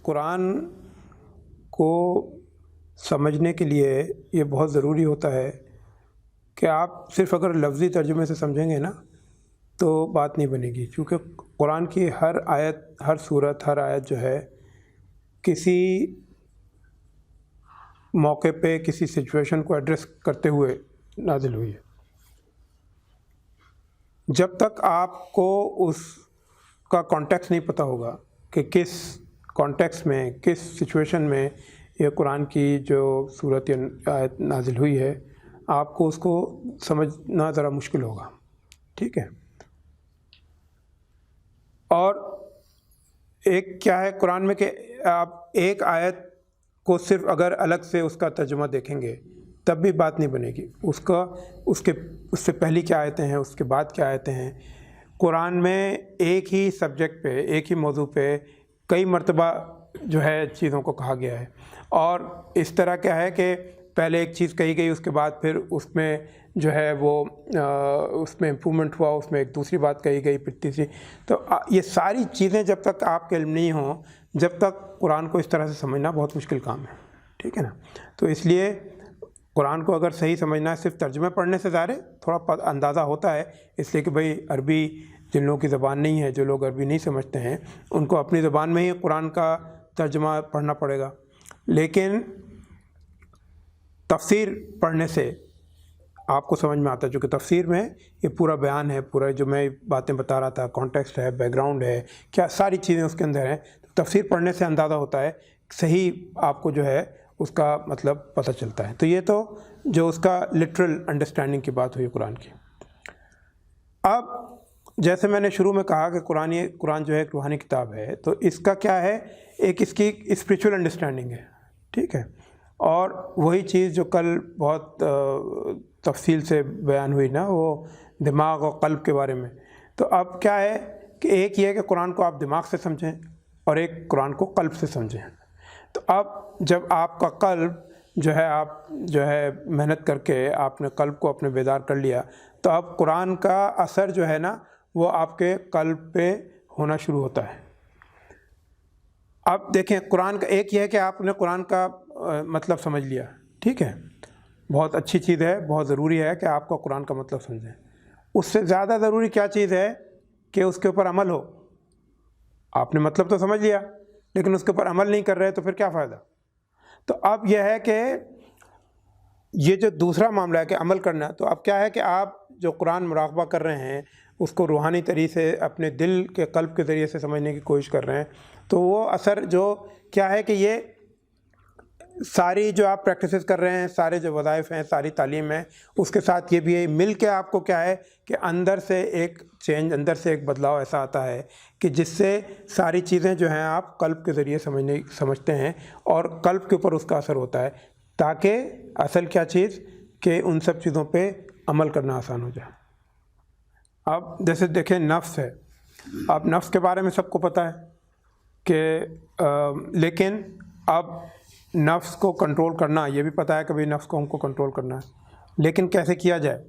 قرآن کو سمجھنے کے لیے یہ بہت ضروری ہوتا ہے کہ آپ صرف اگر لفظی ترجمے سے سمجھیں گے نا تو بات نہیں بنے گی، کیونکہ قرآن کی ہر آیت، ہر سورت، ہر آیت جو ہے کسی موقع پہ کسی سچویشن کو ایڈریس کرتے ہوئے نازل ہوئی ہے۔ جب تک آپ کو اس کا کانٹیکس نہیں پتہ ہوگا کہ کس کانٹیکس میں، کس سچویشن میں یہ قرآن کی جو صورت یا آیت نازل ہوئی ہے، آپ کو اس کو سمجھنا ذرا مشکل ہوگا، ٹھیک ہے۔ اور ایک کیا ہے قرآن میں کہ آپ ایک آیت کو صرف اگر الگ سے اس کا ترجمہ دیکھیں گے تب بھی بات نہیں بنے گی، اس سے پہلی کیا آیتیں ہیں، اس کے بعد کیا آیتیں ہیں۔ قرآن میں ایک ہی سبجیکٹ پہ، ایک ہی موضوع پہ کئی مرتبہ جو ہے چیزوں کو کہا گیا ہے، اور اس طرح کیا ہے کہ پہلے ایک چیز کہی گئی، اس کے بعد پھر اس میں جو ہے وہ اس میں امپرومنٹ ہوا، اس میں ایک دوسری بات کہی گئی، پھر تیسری۔ تو یہ ساری چیزیں جب تک آپ کے علم نہیں ہوں، جب تک قرآن کو اس طرح سے سمجھنا بہت مشکل کام ہے، ٹھیک ہے نا۔ تو اس لیے قرآن کو اگر صحیح سمجھنا ہے، صرف ترجمے پڑھنے سے ظاہر ہے تھوڑا اندازہ ہوتا ہے، اس لیے کہ بھئی عربی جن لوگوں کی زبان نہیں ہے، جو لوگ عربی نہیں سمجھتے ہیں، ان کو اپنی زبان میں ہی قرآن کا ترجمہ پڑھنا پڑے گا۔ لیکن تفسیر پڑھنے سے آپ کو سمجھ میں آتا ہے، چونکہ تفسیر میں یہ پورا بیان ہے، پورا جو میں باتیں بتا رہا تھا، کانٹیکسٹ ہے، بیک گراؤنڈ ہے، کیا ساری چیزیں اس کے اندر ہیں۔ تو تفسیر پڑھنے سے اندازہ ہوتا ہے، صحیح آپ کو جو ہے اس کا مطلب پتہ چلتا ہے۔ تو یہ تو جو اس کا لٹرل انڈرسٹینڈنگ کی بات ہوئی قرآن کی۔ اب جیسے میں نے شروع میں کہا کہ قرآن جو ہے ایک روحانی کتاب ہے، تو اس کا کیا ہے، ایک اس کی اسپریچول انڈرسٹینڈنگ ہے، ٹھیک ہے۔ اور وہی چیز جو کل بہت تفصیل سے بیان ہوئی نا، وہ دماغ اور قلب کے بارے میں۔ تو اب کیا ہے کہ ایک یہ ہے کہ قرآن کو آپ دماغ سے سمجھیں، اور ایک قرآن کو قلب سے سمجھیں۔ تو اب جب آپ کا قلب جو ہے، آپ جو ہے محنت کر کے آپ نے قلب کو اپنے بیدار کر لیا، تو اب قرآن کا اثر جو ہے نا وہ آپ کے قلب پہ ہونا شروع ہوتا ہے۔ اب دیکھیں، قرآن کا ایک یہ ہے کہ آپ نے قرآن کا مطلب سمجھ لیا، ٹھیک ہے، بہت اچھی چیز ہے، بہت ضروری ہے کہ آپ کا قرآن کا مطلب سمجھیں۔ اس سے زیادہ ضروری کیا چیز ہے کہ اس کے اوپر عمل ہو۔ آپ نے مطلب تو سمجھ لیا لیکن اس کے اوپر عمل نہیں کر رہے تو پھر کیا فائدہ۔ تو اب یہ ہے کہ یہ جو دوسرا معاملہ ہے کہ عمل کرنا، تو اب کیا ہے کہ آپ جو قرآن مراقبہ کر رہے ہیں، اس کو روحانی طریقے سے اپنے دل کے قلب کے ذریعے سے سمجھنے کی کوشش کر رہے ہیں، تو وہ اثر جو کیا ہے کہ یہ ساری جو آپ پریکٹسز کر رہے ہیں، سارے جو وظائف ہیں، ساری تعلیم ہے، اس کے ساتھ یہ بھی ہے، مل کے آپ کو کیا ہے کہ اندر سے ایک چینج، اندر سے ایک بدلاؤ ایسا آتا ہے کہ جس سے ساری چیزیں جو ہیں آپ قلب کے ذریعے سمجھتے ہیں، اور قلب کے اوپر اس کا اثر ہوتا ہے، تاکہ اصل کیا چیز کہ ان سب چیزوں پہ عمل کرنا آسان ہو جائے۔ اب جیسے دیکھیں نفس ہے، اب نفس کے بارے میں سب کو پتہ ہے کہ لیکن اب نفس کو کنٹرول کرنا، یہ بھی پتہ ہے کہ بھئی نفس کو ہم کو کنٹرول کرنا ہے، لیکن کیسے کیا جائے۔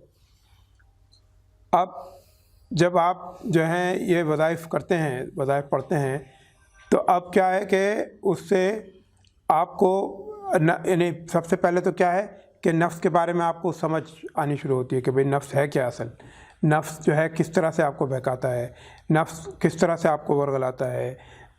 اب جب آپ جو ہیں یہ وظائف کرتے ہیں، وظائف پڑھتے ہیں، تو اب کیا ہے کہ اس سے آپ کو یعنی سب سے پہلے تو کیا ہے کہ نفس کے بارے میں آپ کو سمجھ آنی شروع ہوتی ہے کہ بھئی نفس ہے کیا، اصل نفس جو ہے کس طرح سے آپ کو بہکاتا ہے، نفس کس طرح سے آپ کو ورغلاتا ہے۔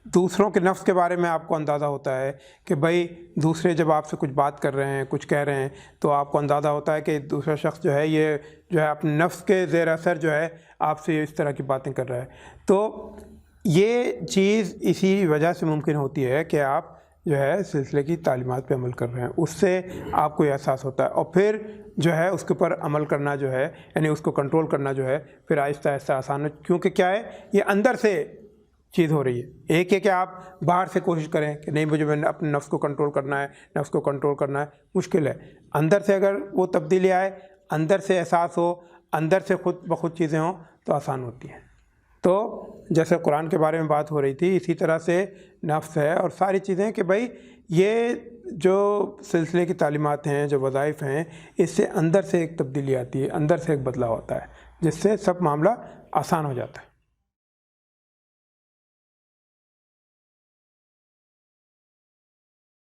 دوسروں کے نفس کے بارے میں آپ کو اندازہ ہوتا ہے کہ بھئی دوسرے جب آپ سے کچھ بات کر رہے ہیں، کچھ کہہ رہے ہیں، تو آپ کو اندازہ ہوتا ہے کہ دوسرا شخص جو ہے یہ جو ہے اپنے نفس کے زیر اثر جو ہے آپ سے اس طرح کی باتیں کر رہا ہے۔ تو یہ چیز اسی وجہ سے ممکن ہوتی ہے کہ آپ جو ہے سلسلے کی تعلیمات پہ عمل کر رہے ہیں، اس سے آپ کو یہ احساس ہوتا ہے، اور پھر جو ہے اس کے اوپر عمل کرنا جو ہے، یعنی اس کو کنٹرول کرنا جو ہے پھر آہستہ آہستہ آسان ہے، کیونکہ کیا ہے یہ اندر سے چیز ہو رہی ہے۔ ایک ہے کہ آپ باہر سے کوشش کریں کہ نہیں مجھے اپنے نفس کو کنٹرول کرنا ہے، نفس کو کنٹرول کرنا ہے، مشکل ہے۔ اندر سے اگر وہ تبدیلی آئے، اندر سے احساس ہو، اندر سے خود بخود چیزیں ہوں تو آسان ہوتی ہیں۔ تو جیسے قرآن کے بارے میں بات ہو رہی تھی، اسی طرح سے نفس ہے اور ساری چیزیں کہ بھئی یہ جو سلسلے کی تعلیمات ہیں، جو وظائف ہیں، اس سے اندر سے ایک تبدیلی آتی ہے، اندر سے ایک بدلاؤ ہوتا ہے، جس سے سب معاملہ آسان ہو جاتا ہے۔